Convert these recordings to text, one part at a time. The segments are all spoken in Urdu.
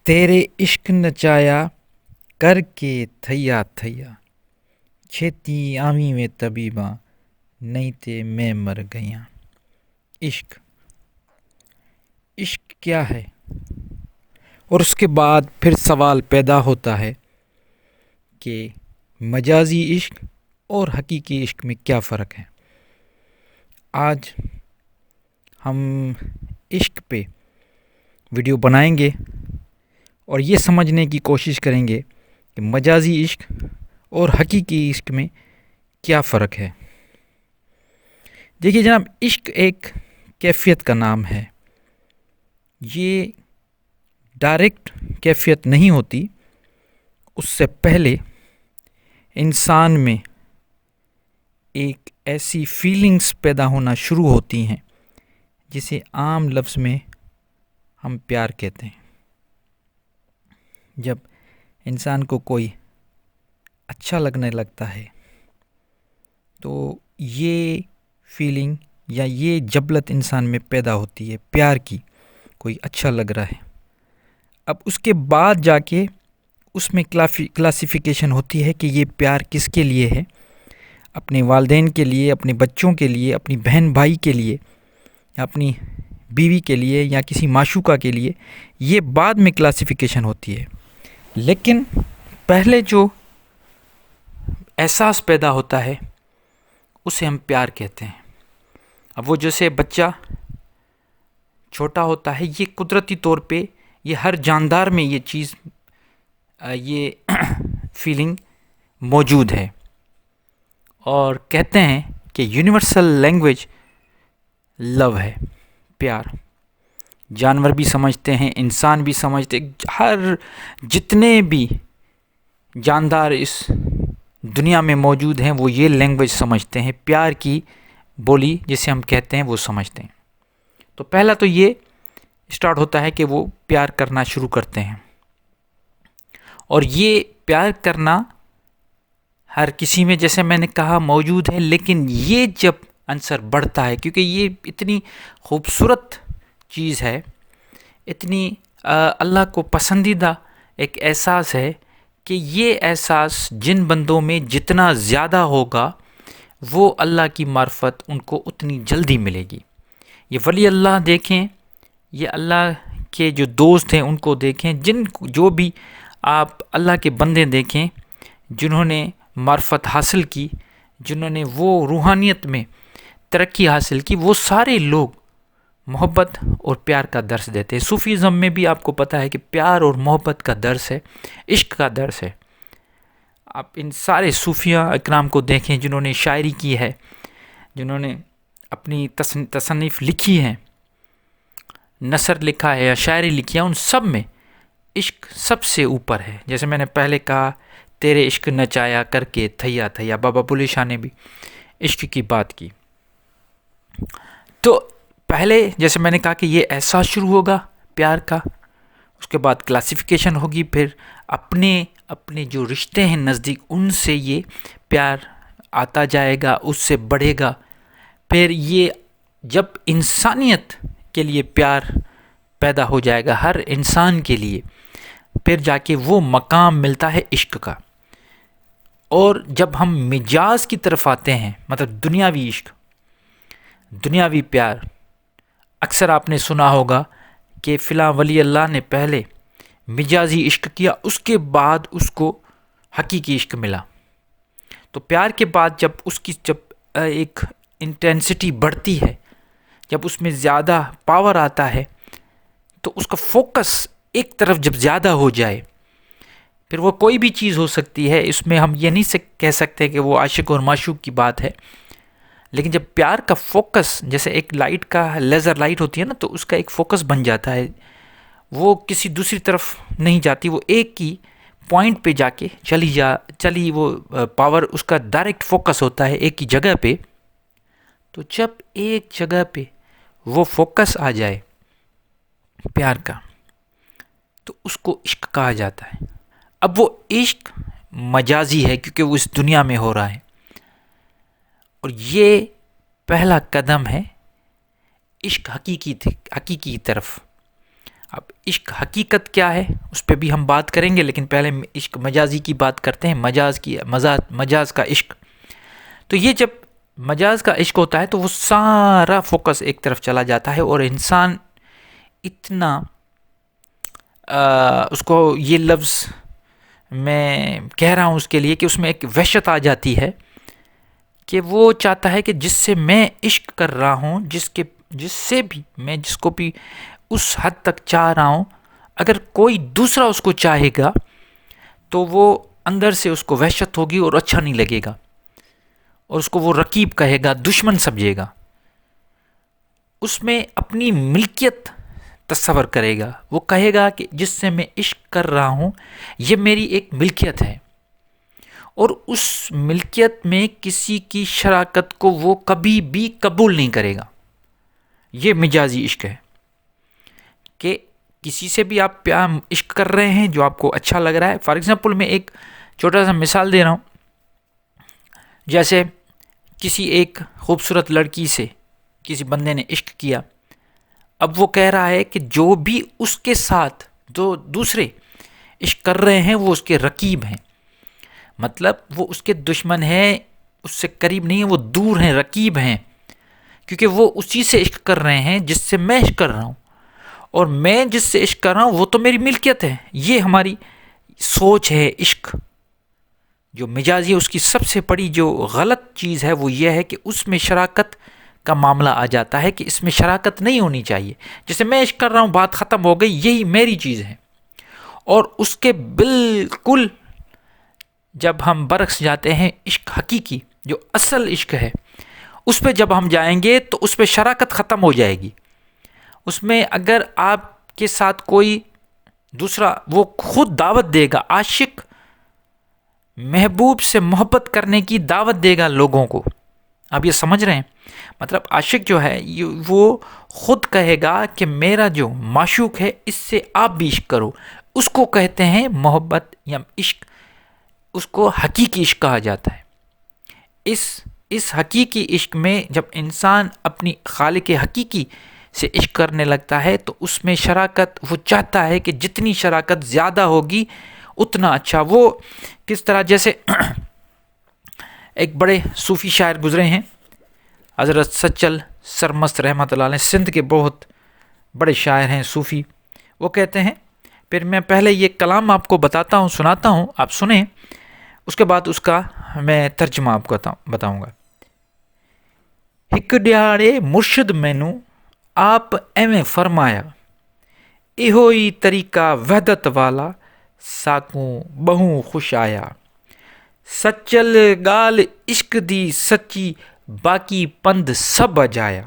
تیرے عشق نچایا کر کے تھیا تھیا چھیتی آویں میں طبیباں نہیں تے میں مر گیاں۔ عشق عشق کیا ہے؟ اور اس کے بعد پھر سوال پیدا ہوتا ہے کہ مجازی عشق اور حقیقی عشق میں کیا فرق ہے۔ آج ہم عشق پہ ویڈیو بنائیں گے اور یہ سمجھنے کی کوشش کریں گے کہ مجازی عشق اور حقیقی عشق میں کیا فرق ہے۔ دیکھیے جناب، عشق ایک کیفیت کا نام ہے۔ یہ ڈائریکٹ کیفیت نہیں ہوتی، اس سے پہلے انسان میں ایک ایسی فیلنگز پیدا ہونا شروع ہوتی ہیں جسے عام لفظ میں ہم پیار کہتے ہیں۔ جب انسان کو کوئی اچھا لگنے لگتا ہے تو یہ فیلنگ یا یہ جبلت انسان میں پیدا ہوتی ہے پیار کی، کوئی اچھا لگ رہا ہے۔ اب اس کے بعد جا کے اس میں کلاسیفیکیشن ہوتی ہے کہ یہ پیار کس کے لیے ہے، اپنے والدین کے لیے، اپنے بچوں کے لیے، اپنی بہن بھائی کے لیے، یا اپنی بیوی کے لیے، یا کسی معشوقہ کے لیے۔ یہ بعد میں کلاسیفیکیشن ہوتی ہے، لیکن پہلے جو احساس پیدا ہوتا ہے اسے ہم پیار کہتے ہیں۔ اب وہ جیسے بچہ چھوٹا ہوتا ہے، یہ قدرتی طور پہ یہ ہر جاندار میں یہ چیز، یہ فیلنگ موجود ہے، اور کہتے ہیں کہ یونیورسل لینگویج لو ہے، پیار۔ جانور بھی سمجھتے ہیں، انسان بھی سمجھتے ہیں، ہر جتنے بھی جاندار اس دنیا میں موجود ہیں وہ یہ لینگویج سمجھتے ہیں، پیار کی بولی جسے ہم کہتے ہیں وہ سمجھتے ہیں۔ تو پہلا تو یہ اسٹارٹ ہوتا ہے کہ وہ پیار کرنا شروع کرتے ہیں، اور یہ پیار کرنا ہر کسی میں جیسے میں نے کہا موجود ہے، لیکن یہ جب عنصر بڑھتا ہے، کیونکہ یہ اتنی خوبصورت چیز ہے، اتنی اللہ کو پسندیدہ ایک احساس ہے کہ یہ احساس جن بندوں میں جتنا زیادہ ہوگا وہ اللہ کی معرفت ان کو اتنی جلدی ملے گی۔ یہ ولی اللہ دیکھیں، یہ اللہ کے جو دوست ہیں ان کو دیکھیں، جو بھی آپ اللہ کے بندے دیکھیں جنہوں نے معرفت حاصل کی، جنہوں نے وہ روحانیت میں ترقی حاصل کی، وہ سارے لوگ محبت اور پیار کا درس دیتے ہیں۔ صوفیزم میں بھی آپ کو پتہ ہے کہ پیار اور محبت کا درس ہے، عشق کا درس ہے۔ آپ ان سارے صوفیہ اکرام کو دیکھیں جنہوں نے شاعری کی ہے، جنہوں نے اپنی تصنیف لکھی ہے، نثر لکھا ہے یا شاعری لکھی ہے، ان سب میں عشق سب سے اوپر ہے۔ جیسے میں نے پہلے کہا، تیرے عشق نچایا کر کے تھیا تھیا، بابا بلے شاہ نے بھی عشق کی بات کی۔ تو پہلے جیسے میں نے کہا کہ یہ احساس شروع ہوگا پیار کا، اس کے بعد کلاسیفیکیشن ہوگی، پھر اپنے جو رشتے ہیں نزدیک ان سے یہ پیار آتا جائے گا، اس سے بڑھے گا۔ پھر یہ جب انسانیت کے لیے پیار پیدا ہو جائے گا، ہر انسان کے لیے، پھر جا کے وہ مقام ملتا ہے عشق کا۔ اور جب ہم مجاز کی طرف آتے ہیں، مطلب دنیاوی عشق، دنیاوی پیار، اکثر آپ نے سنا ہوگا کہ فلاں ولی اللہ نے پہلے مجازی عشق کیا، اس کے بعد اس کو حقیقی عشق ملا۔ تو پیار کے بعد جب اس کی ایک انٹینسٹی بڑھتی ہے، جب اس میں زیادہ پاور آتا ہے، تو اس کا فوکس ایک طرف جب زیادہ ہو جائے، پھر وہ کوئی بھی چیز ہو سکتی ہے، اس میں ہم یہ نہیں کہہ سکتے کہ وہ عاشق اور معشوق کی بات ہے، لیکن جب پیار کا فوکس، جیسے ایک لائٹ کا لیزر لائٹ ہوتی ہے نا، تو اس کا ایک فوکس بن جاتا ہے، وہ کسی دوسری طرف نہیں جاتی، وہ ایک ہی پوائنٹ پہ جا کے چلی وہ پاور، اس کا ڈائریکٹ فوکس ہوتا ہے ایک ہی جگہ پہ۔ تو جب ایک جگہ پہ وہ فوکس آ جائے پیار کا، تو اس کو عشق کہا جاتا ہے۔ اب وہ عشق مجازی ہے کیونکہ وہ اس دنیا میں ہو رہا ہے، اور یہ پہلا قدم ہے عشق حقیقی کی طرف۔ اب عشق حقیقت کیا ہے اس پہ بھی ہم بات کریں گے، لیکن پہلے عشق مجازی کی بات کرتے ہیں، مجاز کا عشق. تو یہ جب مجاز کا عشق ہوتا ہے تو وہ سارا فوکس ایک طرف چلا جاتا ہے، اور انسان اتنا اس کو یہ لفظ میں کہہ رہا ہوں اس کے لیے کہ اس میں ایک وحشت آ جاتی ہے کہ وہ چاہتا ہے کہ جس سے میں عشق کر رہا ہوں، جس سے بھی میں جس کو بھی اس حد تک چاہ رہا ہوں، اگر کوئی دوسرا اس کو چاہے گا تو وہ اندر سے اس کو وحشت ہوگی اور اچھا نہیں لگے گا، اور اس کو وہ رقیب کہے گا، دشمن سمجھے گا. اس میں اپنی ملکیت تصور کرے گا، وہ کہے گا کہ جس سے میں عشق کر رہا ہوں یہ میری ایک ملکیت ہے، اور اس ملکیت میں کسی کی شراکت کو وہ کبھی بھی قبول نہیں کرے گا. یہ مجازی عشق ہے کہ کسی سے بھی آپ عشق کر رہے ہیں جو آپ کو اچھا لگ رہا ہے. فار ایگزامپل میں ایک چھوٹا سا مثال دے رہا ہوں. جیسے کسی ایک خوبصورت لڑکی سے کسی بندے نے عشق کیا، اب وہ کہہ رہا ہے کہ جو بھی اس کے ساتھ جو دوسرے عشق کر رہے ہیں وہ اس کے رقیب ہیں، مطلب وہ اس کے دشمن ہیں، اس سے قریب نہیں ہیں، وہ دور ہیں، رقیب ہیں، کیونکہ وہ اسی سے عشق کر رہے ہیں جس سے میں عشق کر رہا ہوں، اور میں جس سے عشق کر رہا ہوں وہ تو میری ملکیت ہے. یہ ہماری سوچ ہے. عشق جو مجازی ہے اس کی سب سے بڑی جو غلط چیز ہے وہ یہ ہے کہ اس میں شراکت کا معاملہ آ جاتا ہے کہ اس میں شراکت نہیں ہونی چاہیے. جیسے میں عشق کر رہا ہوں، بات ختم ہو گئی، یہی میری چیز ہے. اور اس کے بالکل جب ہم برعکس جاتے ہیں، عشق حقیقی جو اصل عشق ہے اس پہ جب ہم جائیں گے تو اس پہ شراکت ختم ہو جائے گی. اس میں اگر آپ کے ساتھ کوئی دوسرا، وہ خود دعوت دے گا، عاشق محبوب سے محبت کرنے کی دعوت دے گا لوگوں کو. آپ یہ سمجھ رہے ہیں؟ مطلب عاشق جو ہے وہ خود کہے گا کہ میرا جو معشوق ہے اس سے آپ بھی عشق کرو. اس کو کہتے ہیں محبت یا عشق، اس کو حقیقی عشق کہا جاتا ہے. اس حقیقی عشق میں جب انسان اپنی خالق حقیقی سے عشق کرنے لگتا ہے تو اس میں شراکت، وہ چاہتا ہے کہ جتنی شراکت زیادہ ہوگی اتنا اچھا. وہ کس طرح، جیسے ایک بڑے صوفی شاعر گزرے ہیں، حضرت سچل سرمست رحمۃ اللہ علیہ، سندھ کے بہت بڑے شاعر ہیں صوفی. وہ کہتے ہیں، پھر میں پہلے یہ کلام آپ کو بتاتا ہوں، سناتا ہوں، آپ سنیں، اس کے بعد اس کا میں ترجمہ آپ کو بتاؤں گا. ایک ڈیاڑے مرشد مینوں آپ ایویں فرمایا، ایہو ہی طریقہ وحدت والا ساکوں بہوں خوش آیا. سچل گال عشق دی سچی باقی پند سب اجایا.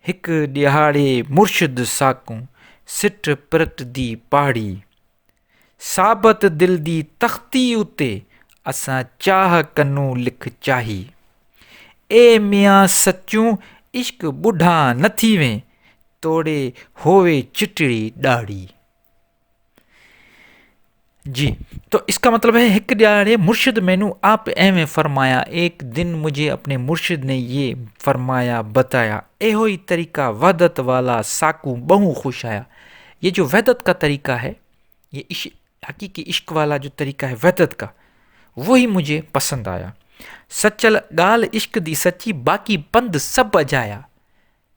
ایک ڈیاڑے مرشد ساکوں سٹ پرت دی پہاڑی. ثابت دل دی تختی اتے اساں چاہ کنوں لکھ چاہی. اے میاں سچوں عشق بڈھا نہ تھیویں توڑے ہووے چٹڑی ڈاڑی. جی، تو اس کا مطلب ہے ایک ڈیاڑے مرشد مینوں آپ ایویں فرمایا، ایک دن مجھے اپنے مرشد نے یہ فرمایا، بتایا، ایہو ہی طریقہ وحدت والا ساکوں بہوں خوش آیا. یہ جو وحدت کا طریقہ ہے، یہ حقیقی عشق والا جو طریقہ ہے وحدت کا، وہی مجھے پسند آیا. سچل گال عشق دی سچی باقی پند سب اجایا.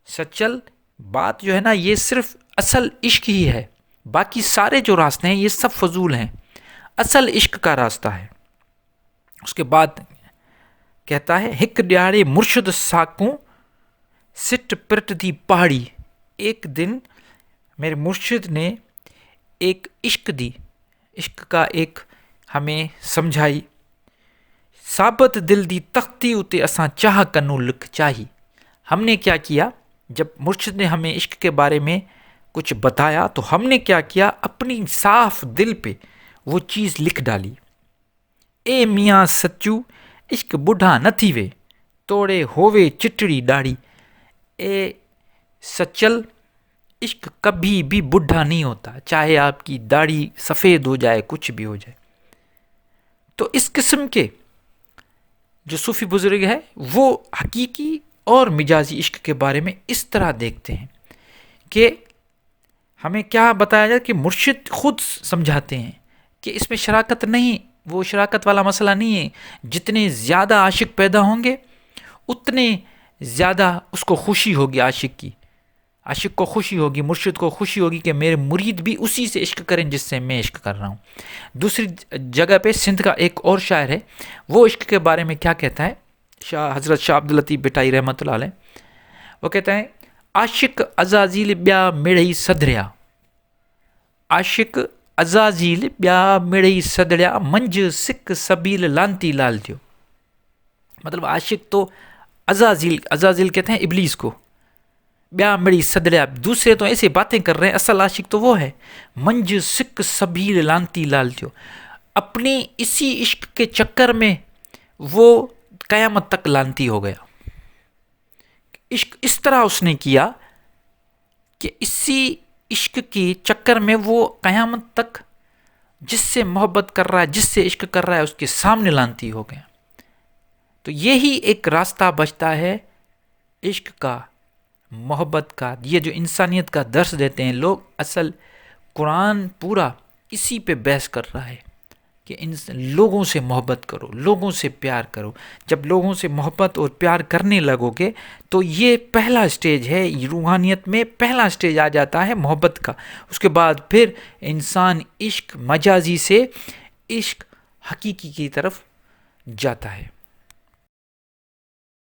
سچل بات جو ہے نا، یہ صرف اصل عشق ہی ہے، باقی سارے جو راستے ہیں یہ سب فضول ہیں. اصل عشق کا راستہ ہے. اس کے بعد کہتا ہے، ہک ڈیاڑے مرشد ساکوں سٹ پرٹ دی پہاڑی. ایک دن میرے مرشد نے ایک عشق کا ایک ہمیں سمجھائی. ثابت دل دی تختی اتے اساں چاہ کنوں لکھ چاہی. ہم نے کیا کیا، جب مرشد نے ہمیں عشق کے بارے میں کچھ بتایا تو ہم نے کیا کیا، اپنی صاف دل پہ وہ چیز لکھ ڈالی. اے میاں سچو عشق بڈھا نہ تھیوے توڑے ہووے چٹڑی ڈاڑی. اے سچل عشق کبھی بھی بڈھا نہیں ہوتا، چاہے آپ کی داڑھی سفید ہو جائے، کچھ بھی ہو جائے. تو اس قسم کے جو صوفی بزرگ ہے وہ حقیقی اور مجازی عشق کے بارے میں اس طرح دیکھتے ہیں کہ ہمیں کیا بتایا جائے کہ مرشد خود سمجھاتے ہیں کہ اس میں شراکت نہیں، وہ شراکت والا مسئلہ نہیں ہے. جتنے زیادہ عاشق پیدا ہوں گے اتنے زیادہ اس کو خوشی ہوگی. عاشق کو خوشی ہوگی، مرشد کو خوشی ہوگی کہ میرے مرید بھی اسی سے عشق کریں جس سے میں عشق کر رہا ہوں. دوسری جگہ پہ سندھ کا ایک اور شاعر ہے، وہ عشق کے بارے میں کیا کہتا ہے، حضرت شاہ عبداللطیف بٹائی رحمۃ اللہ علیہ. وہ کہتا ہے عاشق عزازیل بیا میڑئی صدریا، عاشق عزازیل بیا میڑئی صدریا منج سکھ سبیل لانتی لال دیو. مطلب عاشق تو عزازیل کہتے ہیں ابلیس کو، بیا میری صدریا دوسرے تو ایسے باتیں کر رہے ہیں، اصل عاشق تو وہ ہے. منج سکھ سبیل لانتی لال دیو، اپنی اسی عشق کے چکر میں وہ قیامت تک لانتی ہو گیا. عشق اس طرح اس نے کیا کہ اسی عشق کے چکر میں وہ قیامت تک جس سے محبت کر رہا ہے، جس سے عشق کر رہا ہے، اس کے سامنے لانتی ہو گیا. تو یہی ایک راستہ بچتا ہے عشق کا، محبت کا. یہ جو انسانیت کا درس دیتے ہیں لوگ، اصل قرآن پورا اسی پہ بحث کر رہا ہے کہ لوگوں سے محبت کرو، لوگوں سے پیار کرو. جب لوگوں سے محبت اور پیار کرنے لگو گے تو یہ پہلا سٹیج ہے، روحانیت میں پہلا سٹیج آ جاتا ہے محبت کا. اس کے بعد پھر انسان عشق مجازی سے عشق حقیقی کی طرف جاتا ہے.